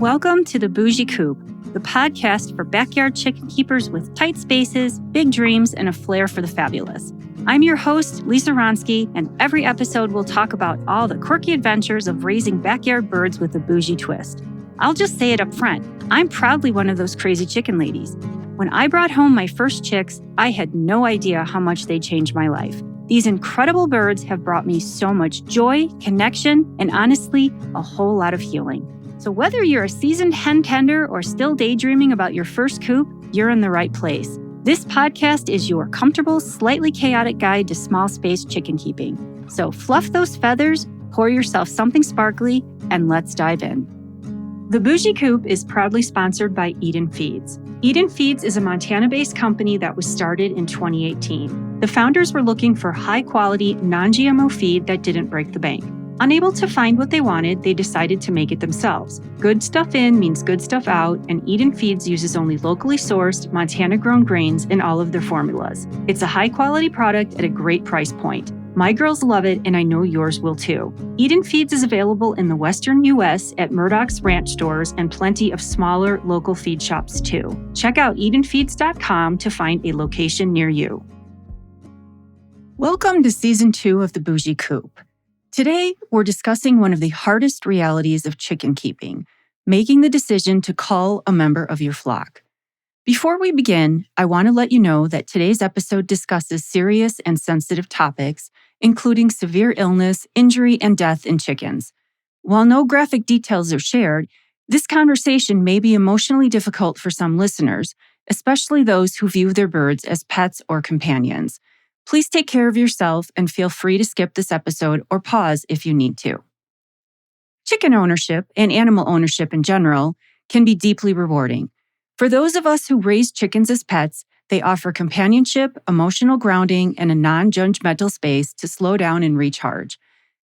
Welcome to the Bougie Coop, the podcast for backyard chicken keepers with tight spaces, big dreams, and a flair for the fabulous. I'm your host, Lisa Ronsky, and every episode we'll talk about all the quirky adventures of raising backyard birds with a bougie twist. I'll just say it up front, I'm proudly one of those crazy chicken ladies. When I brought home my first chicks, I had no idea how much they changed my life. These incredible birds have brought me so much joy, connection, and honestly, a whole lot of healing. So whether you're a seasoned hen tender or still daydreaming about your first coop, you're in the right place. This podcast is your comfortable, slightly chaotic guide to small space chicken keeping. So fluff those feathers, pour yourself something sparkly, and let's dive in. The Bougie Coop is proudly sponsored by Eden Feeds. Eden Feeds is a Montana-based company that was started in 2018. The founders were looking for high-quality, non-GMO feed that didn't break the bank. Unable to find what they wanted, they decided to make it themselves. Good stuff in means good stuff out, and Eden Feeds uses only locally sourced, Montana-grown grains in all of their formulas. It's a high-quality product at a great price point. My girls love it, and I know yours will too. Eden Feeds is available in the western U.S. at Murdoch's Ranch stores and plenty of smaller local feed shops too. Check out EdenFeeds.com to find a location near you. Welcome to Season 2 of the Bougie Coop. Today, we're discussing one of the hardest realities of chicken keeping, making the decision to cull a member of your flock. Before we begin, I want to let you know that today's episode discusses serious and sensitive topics, including severe illness, injury, and death in chickens. While no graphic details are shared, this conversation may be emotionally difficult for some listeners, especially those who view their birds as pets or companions. Please take care of yourself and feel free to skip this episode or pause if you need to. Chicken ownership and animal ownership in general can be deeply rewarding. For those of us who raise chickens as pets, they offer companionship, emotional grounding, and a non-judgmental space to slow down and recharge.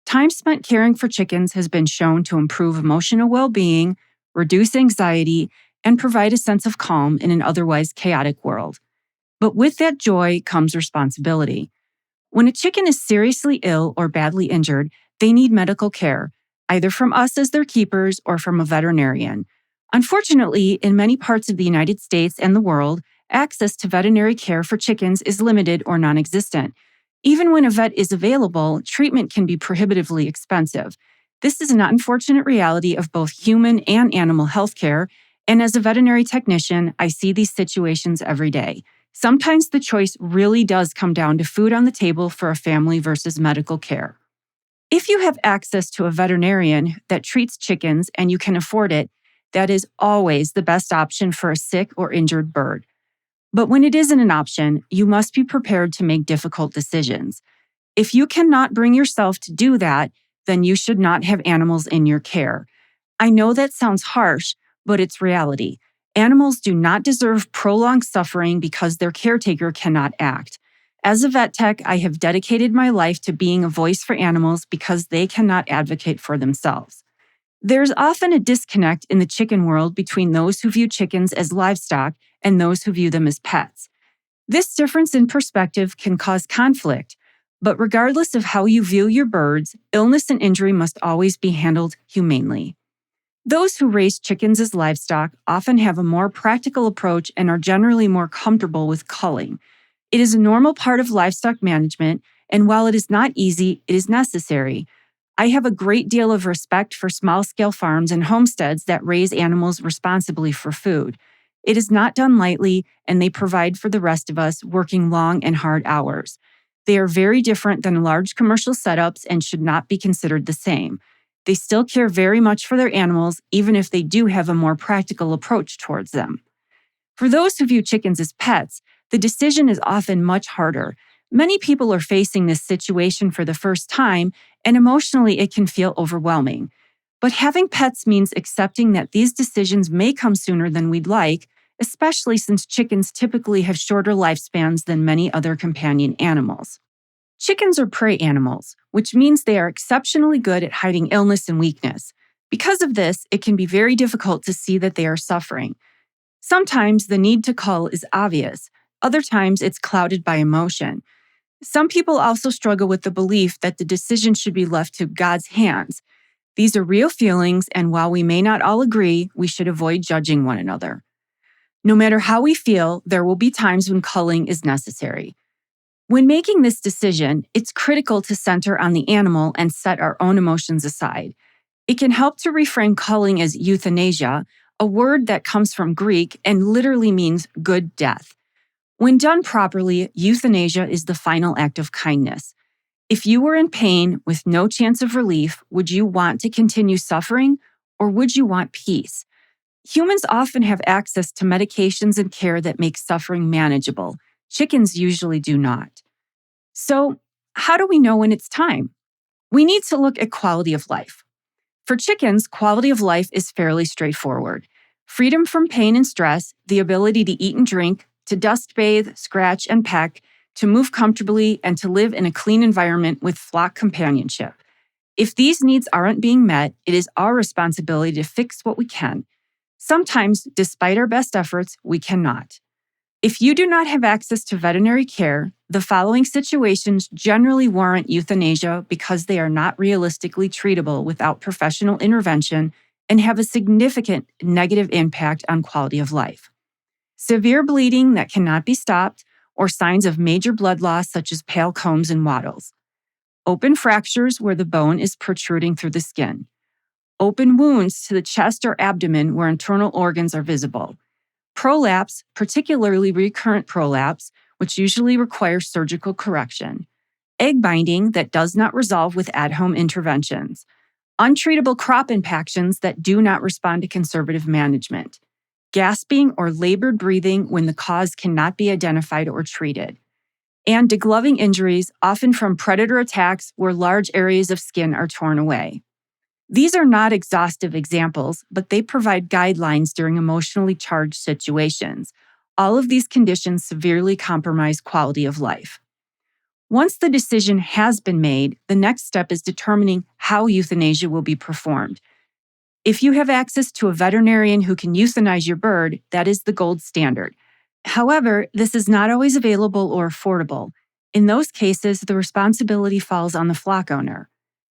Time spent caring for chickens has been shown to improve emotional well-being, reduce anxiety, and provide a sense of calm in an otherwise chaotic world. But with that joy comes responsibility. When a chicken is seriously ill or badly injured, they need medical care, either from us as their keepers or from a veterinarian. Unfortunately, in many parts of the United States and the world, access to veterinary care for chickens is limited or non-existent. Even when a vet is available, treatment can be prohibitively expensive. This is an unfortunate reality of both human and animal health care, and as a veterinary technician, I see these situations every day. Sometimes the choice really does come down to food on the table for a family versus medical care. If you have access to a veterinarian that treats chickens and you can afford it, that is always the best option for a sick or injured bird. But when it isn't an option, you must be prepared to make difficult decisions. If you cannot bring yourself to do that, then you should not have animals in your care. I know that sounds harsh, but it's reality. Animals do not deserve prolonged suffering because their caretaker cannot act. As a vet tech, I have dedicated my life to being a voice for animals because they cannot advocate for themselves. There's often a disconnect in the chicken world between those who view chickens as livestock and those who view them as pets. This difference in perspective can cause conflict, but regardless of how you view your birds, illness and injury must always be handled humanely. Those who raise chickens as livestock often have a more practical approach and are generally more comfortable with culling. It is a normal part of livestock management, and while it is not easy, it is necessary. I have a great deal of respect for small-scale farms and homesteads that raise animals responsibly for food. It is not done lightly, and they provide for the rest of us working long and hard hours. They are very different than large commercial setups and should not be considered the same. They still care very much for their animals, even if they do have a more practical approach towards them. For those who view chickens as pets, the decision is often much harder. Many people are facing this situation for the first time, and emotionally it can feel overwhelming. But having pets means accepting that these decisions may come sooner than we'd like, especially since chickens typically have shorter lifespans than many other companion animals. Chickens are prey animals, which means they are exceptionally good at hiding illness and weakness. Because of this, it can be very difficult to see that they are suffering. Sometimes the need to cull is obvious. Other times it's clouded by emotion. Some people also struggle with the belief that the decision should be left to God's hands. These are real feelings, and while we may not all agree, we should avoid judging one another. No matter how we feel, there will be times when culling is necessary. When making this decision, it's critical to center on the animal and set our own emotions aside. It can help to reframe culling as euthanasia, a word that comes from Greek and literally means good death. When done properly, euthanasia is the final act of kindness. If you were in pain with no chance of relief, would you want to continue suffering, or would you want peace? Humans often have access to medications and care that make suffering manageable. Chickens usually do not. So, how do we know when it's time? We need to look at quality of life. For chickens, quality of life is fairly straightforward. Freedom from pain and stress, the ability to eat and drink, to dust bathe, scratch, and peck, to move comfortably, and to live in a clean environment with flock companionship. If these needs aren't being met, it is our responsibility to fix what we can. Sometimes, despite our best efforts, we cannot. If you do not have access to veterinary care, the following situations generally warrant euthanasia because they are not realistically treatable without professional intervention and have a significant negative impact on quality of life. Severe bleeding that cannot be stopped, or signs of major blood loss such as pale combs and wattles. Open fractures where the bone is protruding through the skin. Open wounds to the chest or abdomen where internal organs are visible. Prolapse, particularly recurrent prolapse, which usually requires surgical correction. Egg binding that does not resolve with at-home interventions. Untreatable crop impactions that do not respond to conservative management. Gasping or labored breathing when the cause cannot be identified or treated. And degloving injuries, often from predator attacks where large areas of skin are torn away. These are not exhaustive examples, but they provide guidelines during emotionally charged situations. All of these conditions severely compromise quality of life. Once the decision has been made, the next step is determining how euthanasia will be performed. If you have access to a veterinarian who can euthanize your bird, that is the gold standard. However, this is not always available or affordable. In those cases, the responsibility falls on the flock owner.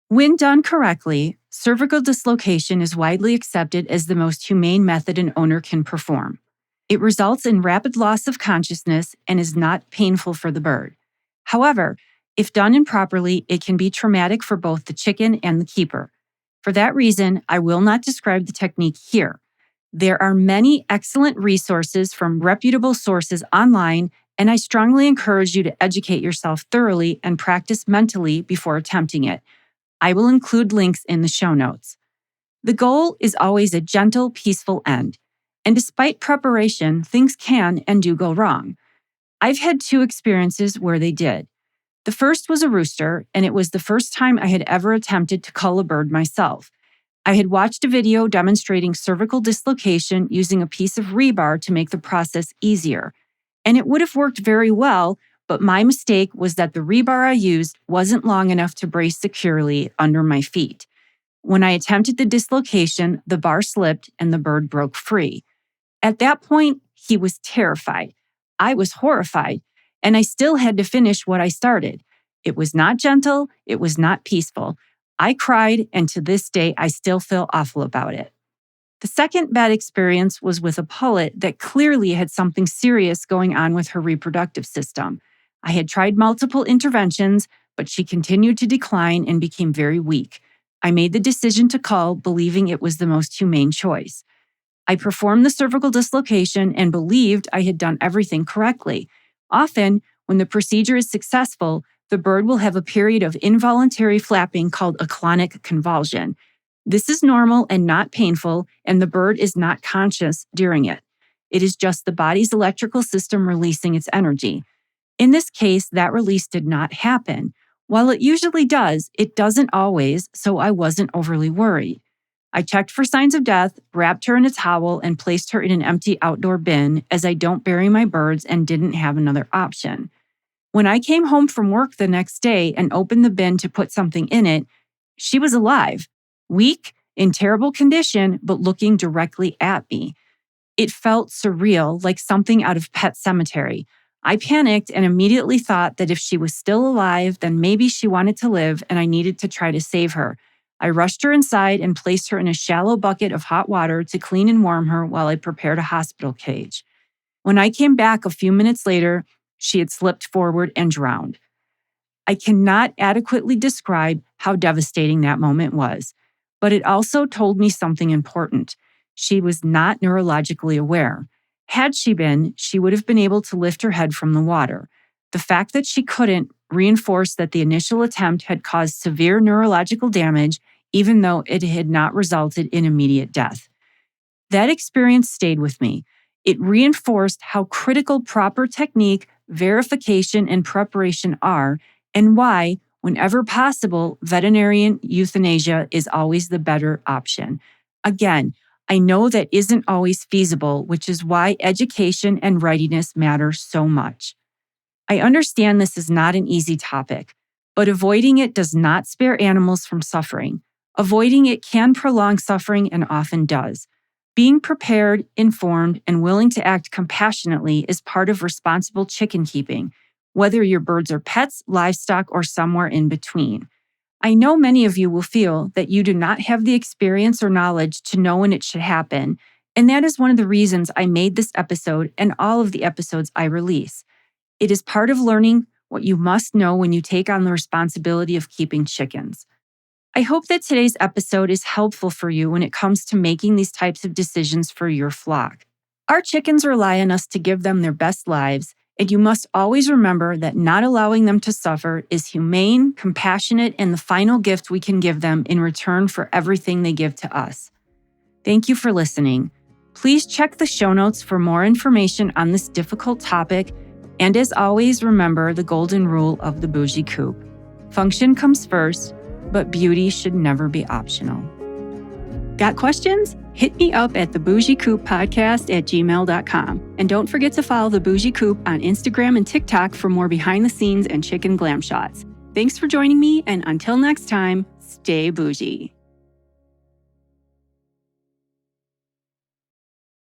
When done correctly, cervical dislocation is widely accepted as the most humane method an owner can perform. It results in rapid loss of consciousness and is not painful for the bird. However, if done improperly, it can be traumatic for both the chicken and the keeper. For that reason, I will not describe the technique here. There are many excellent resources from reputable sources online, and I strongly encourage you to educate yourself thoroughly and practice mentally before attempting it. I will include links in the show notes. The goal is always a gentle, peaceful end. And despite preparation, things can and do go wrong. I've had 2 experiences where they did. The first was a rooster, and it was the first time I had ever attempted to cull a bird myself. I had watched a video demonstrating cervical dislocation using a piece of rebar to make the process easier. And it would have worked very well, but my mistake was that the rebar I used wasn't long enough to brace securely under my feet. When I attempted the dislocation, the bar slipped and the bird broke free. At that point, he was terrified. I was horrified, and I still had to finish what I started. It was not gentle, it was not peaceful. I cried, and to this day, I still feel awful about it. The second bad experience was with a pullet that clearly had something serious going on with her reproductive system. I had tried multiple interventions, but she continued to decline and became very weak. I made the decision to cull, believing it was the most humane choice. I performed the cervical dislocation and believed I had done everything correctly. Often, when the procedure is successful, the bird will have a period of involuntary flapping called a clonic convulsion. This is normal and not painful, and the bird is not conscious during it. It is just the body's electrical system releasing its energy. In this case, that release did not happen. While it usually does, it doesn't always, so I wasn't overly worried. I checked for signs of death, wrapped her in a towel, and placed her in an empty outdoor bin, as I don't bury my birds and didn't have another option. When I came home from work the next day and opened the bin to put something in it, she was alive, weak, in terrible condition, but looking directly at me. It felt surreal, like something out of Pet Sematary. I panicked and immediately thought that if she was still alive, then maybe she wanted to live and I needed to try to save her. I rushed her inside and placed her in a shallow bucket of hot water to clean and warm her while I prepared a hospital cage. When I came back a few minutes later, she had slipped forward and drowned. I cannot adequately describe how devastating that moment was, but it also told me something important. She was not neurologically aware. Had she been, she would have been able to lift her head from the water. The fact that she couldn't reinforced that the initial attempt had caused severe neurological damage, even though it had not resulted in immediate death. That experience stayed with me. It reinforced how critical proper technique, verification, and preparation are, and why, whenever possible, veterinarian euthanasia is always the better option. Again, I know that isn't always feasible, which is why education and readiness matter so much. I understand this is not an easy topic, but avoiding it does not spare animals from suffering. Avoiding it can prolong suffering and often does. Being prepared, informed, and willing to act compassionately is part of responsible chicken keeping, whether your birds are pets, livestock, or somewhere in between. I know many of you will feel that you do not have the experience or knowledge to know when it should happen, and that is one of the reasons I made this episode and all of the episodes I release. It is part of learning what you must know when you take on the responsibility of keeping chickens. I hope that today's episode is helpful for you when it comes to making these types of decisions for your flock. Our chickens rely on us to give them their best lives, and you must always remember that not allowing them to suffer is humane, compassionate, and the final gift we can give them in return for everything they give to us. Thank you for listening. Please check the show notes for more information on this difficult topic, and as always, remember the golden rule of the bougie coop. Function comes first, but beauty should never be optional. Got questions? Hit me up at thebougiecoop@gmail.com. And don't forget to follow The Bougie Coop on Instagram and TikTok for more behind the scenes and chicken glam shots. Thanks for joining me, and until next time, stay bougie.